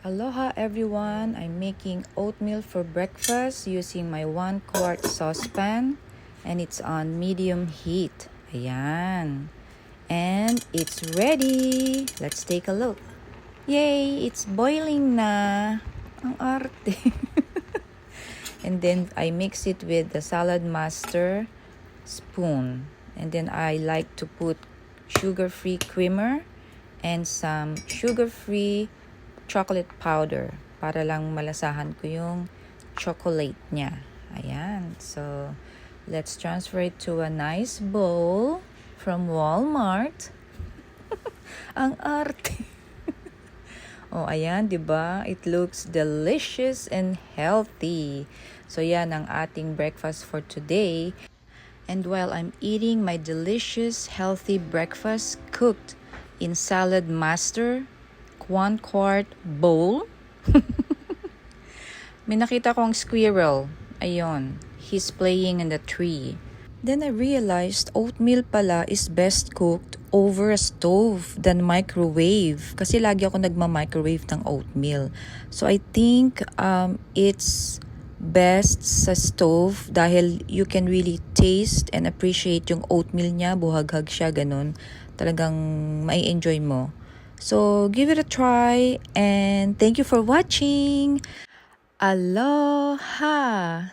Aloha everyone! I'm making oatmeal for breakfast using my 1-quart saucepan and it's on medium heat. Ayan. And it's ready! Let's take a look. Yay! It's boiling na! Ang arte! And then I mix it with the salad master spoon. And then I like to put sugar-free creamer and some sugar-free chocolate powder para lang malasahan ko yung chocolate niya. Ayan. So, let's transfer it to a nice bowl from Walmart. Ang arte. Oh, ayan, 'di ba? It looks delicious and healthy. So, yan ang ating breakfast for today. And while I'm eating my delicious, healthy breakfast cooked in Salad Master 1-quart bowl. May nakita kong squirrel. Ayun. He's playing in the tree. Then I realized oatmeal pala is best cooked over a stove than microwave. Kasi lagi ako nagma-microwave ng oatmeal. So I think it's best sa stove dahil you can really taste and appreciate yung oatmeal niya. Buhaghag siya, ganun. Talagang mai-enjoy mo. So, give it a try and thank you for watching. Aloha!